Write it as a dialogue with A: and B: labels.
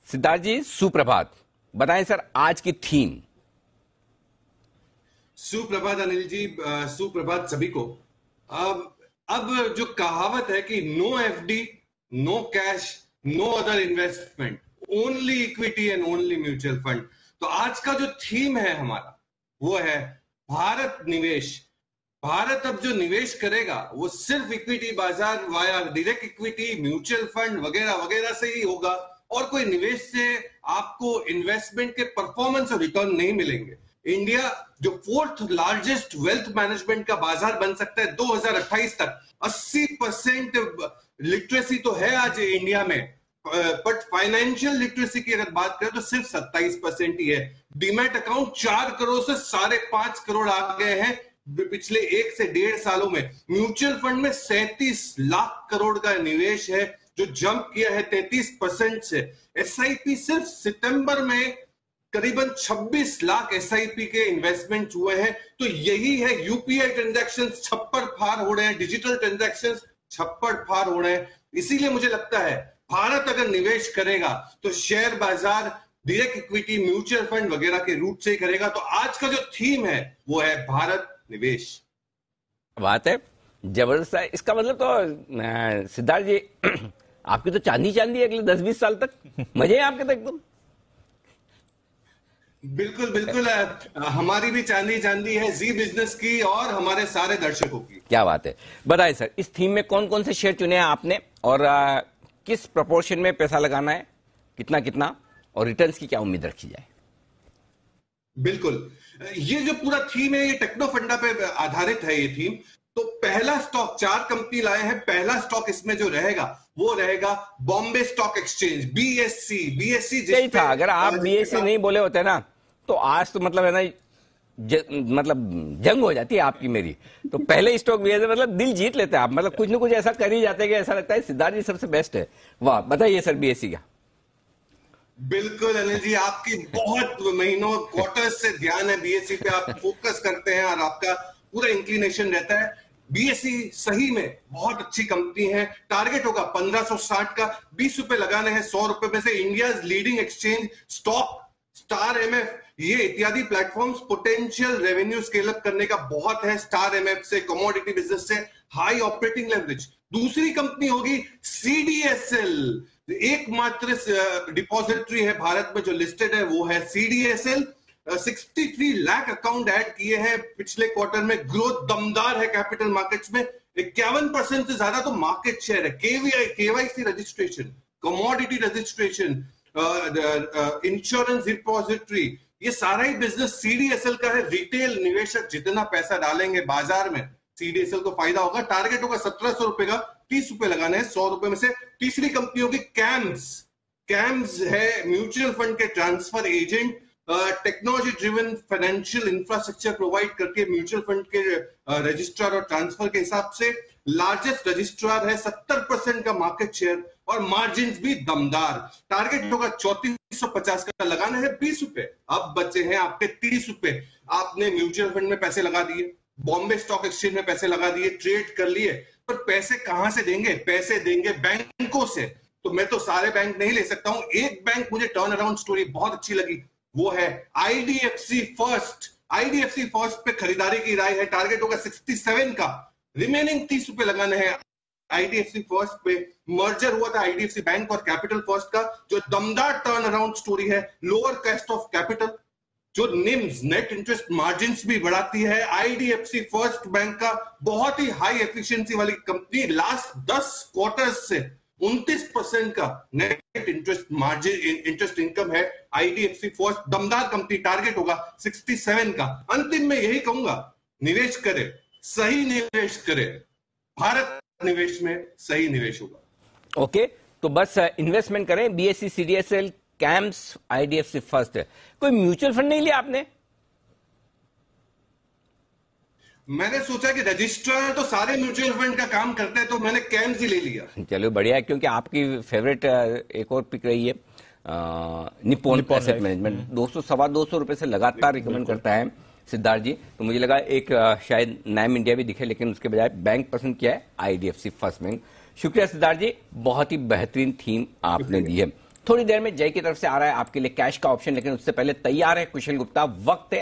A: सिद्धार्थ जी सुप्रभात, बताएं सर आज की थीम।
B: सुप्रभात अनिल जी, सुप्रभात सभी को। अब जो कहावत है कि no FD, no cash, no other investment, only equity and only mutual fund. तो आज का जो थीम है हमारा वो है भारत निवेश। भारत अब जो निवेश करेगा वो सिर्फ इक्विटी बाजार via direct equity, mutual fund वगैरह वगैरह से ही होगा, और कोई निवेश से आपको इन्वेस्टमेंट के परफॉर्मेंस और रिटर्न नहीं मिलेंगे। इंडिया जो फोर्थ लार्जेस्ट वेल्थ मैनेजमेंट का बाजार बन सकता है 2028 तक। 80% लिटरेसी तो है आज इंडिया में, बट फाइनेंशियल लिटरेसी की अगर बात करें तो सिर्फ 27% ही है। डीमैट अकाउंट 4 करोड़ से 5.5 करोड़ आ गए हैं पिछले 1 से 1.5 सालों में। म्यूचुअल फंड में 37 लाख करोड़ का निवेश है जो जंप किया है 33% से। एसआईपी सिर्फ सितंबर में करीबन 26 लाख एसआईपी के इन्वेस्टमेंट हुए हैं। तो यही है, यूपीआई ट्रांजैक्शन छप्पर फाड़ हो रहे हैं, डिजिटल ट्रांजैक्शन छप्पर फाड़ हो रहे हैं। इसीलिए मुझे लगता है भारत अगर निवेश करेगा तो शेयर बाजार, डायरेक्ट इक्विटी, म्यूचुअल फंड वगैरह के रूट से ही करेगा। तो आज का जो थीम है वो है भारत निवेश।
A: बात है जबरदस्त है। इसका मतलब तो सिद्धार्थ जी आपकी तो चांदी चांदी है अगले 10-20 साल तक, मजे हैं आपके तक एकदम।
B: बिल्कुल बिल्कुल, हमारी भी चांदी चांदी है, जी बिजनेस की और हमारे सारे दर्शकों की।
A: क्या बात है। बताइए सर, इस थीम में कौन कौन से शेयर चुने हैं आपने और किस प्रोपोर्शन में पैसा लगाना है, कितना कितना, और रिटर्न्स की क्या उम्मीद रखी जाए?
B: बिल्कुल, ये जो पूरा थीम है ये टेक्नो फंडा पे आधारित है ये थीम। तो पहला स्टॉक 4 कंपनी लाए हैं। पहला स्टॉक इसमें जो रहेगा वो रहेगा बॉम्बे स्टॉक एक्सचेंज, बीएससी
A: यही था। अगर आप बीएससी नहीं बोले होते ना तो आज तो मतलब है ना मतलब जंग हो जाती है आपकी मेरी। तो पहले स्टॉक बीएससी मतलब दिल जीत लेते हैं आप, मतलब कुछ ना कुछ ऐसा कर ही जाते हैं कि ऐसा लगता है सिद्धार्थ जी सबसे बेस्ट है। वाह, बताइए सर बीएससी का।
B: बिल्कुल अनिल जी, आपकी बहुत महीनों क्वार्टर्स से ध्यान है बीएससी पे, आप फोकस करते हैं और आपका पूरा इंक्लिनेशन रहता है। बीएससी सही में बहुत अच्छी कंपनी है। टारगेट होगा 1560 का, 20 रुपए लगाने हैं 100 रुपए में से। India leading exchange, stock, star MF, ये इत्यादि platforms potential revenue scale up करने का बहुत है। स्टार एमएफ से, कमोडिटी बिजनेस से, हाई ऑपरेटिंग लेवरेज। दूसरी कंपनी होगी सीडीएसएल, एकमात्र डिपॉजिटरी है भारत में जो लिस्टेड है वो है सीडीएसएल। 63 लाख अकाउंट ऐड किए हैं पिछले क्वार्टर में। ग्रोथ दमदार है कैपिटल मार्केट्स में, 51% से ज्यादा तो मार्केट शेयर है। KYC registration, commodity registration, insurance depository, ये सारा ही बिजनेस सीडीएसएल का है। रिटेल निवेशक जितना पैसा डालेंगे बाजार में सीडीएसएल को फायदा होगा। टारगेट होगा 1700 रुपए का, 30 रुपए लगाने हैं 100 रुपए में से। तीसरी कंपनी होगी कैम्स है म्यूचुअल फंड के transfer agent, technology driven financial infrastructure provide करके म्यूचुअल फंड के रजिस्ट्रार और ट्रांसफर के हिसाब से लार्जेस्ट रजिस्ट्रार है। 70% का मार्केट शेयर और मार्जिन भी दमदार। टारगेट होगा 3450 का, लगाना है 20 रुपए। अब बचे हैं आपके 30 रुपए। आपने म्यूचुअल फंड में पैसे लगा दिए, बॉम्बे स्टॉक एक्सचेंज में पैसे लगा दिए, ट्रेड कर लिए, पर पैसे कहां से देंगे? पैसे देंगे बैंकों से। तो मैं तो सारे बैंक नहीं ले सकता हूं। एक बैंक मुझे टर्न अराउंड स्टोरी बहुत अच्छी लगी, वो है आईडीएफसी फर्स्ट। आईडीएफसी फर्स्ट पे खरीदारी की राय है। टारगेट होगा 67 का, रिमेनिंग 30 रुपए लगाने हैं आईडीएफसी फर्स्ट पे। मर्जर हुआ था आईडीएफसी बैंक और कैपिटल फर्स्ट का, जो दमदार टर्न अराउंड स्टोरी है। लोअर कॉस्ट ऑफ कैपिटल, जो निम्स नेट इंटरेस्ट मार्जिन भी बढ़ाती है। आईडीएफसी फर्स्ट बैंक का बहुत ही हाई एफिशिएंसी वाली कंपनी, लास्ट 10 क्वार्टर्स से 29% का net interest margin, interest income है आईडीएफसी फर्स्ट। दमदार कंपनी, टारगेट होगा 67 का। अंतिम में यही कहूंगा, निवेश करे, सही निवेश करे, भारत निवेश में सही निवेश होगा।
A: ओके, तो बस इन्वेस्टमेंट करें, BSc, CDSL, camps, IDFC first. कोई म्यूचुअल फंड नहीं लिया आपने?
B: मैंने सोचा कि रजिस्ट्रार तो सारे म्यूचुअल फंड का काम करते हैं, तो मैंने कैम्स ही ले लिया।
A: चलो बढ़िया है, क्योंकि आपकी फेवरेट एक और पिक रही है निप्पॉन एसेट मैनेजमेंट। 200-225 रुपए से लगातार रिकमेंड करता है सिद्धार्थ जी। तो मुझे लगा एक शायद नाम इंडिया भी दिखे, लेकिन उसके बजाय बैंक पसंद किया है, आईडीएफसी फर्स्ट बैंक। शुक्रिया सिद्धार्थ जी, बहुत ही बेहतरीन थीम आपने दी है। थोड़ी देर में जय की तरफ से आ रहा है आपके लिए कैश का ऑप्शन, लेकिन उससे पहले तैयार है कुशल गुप्ता। वक्त है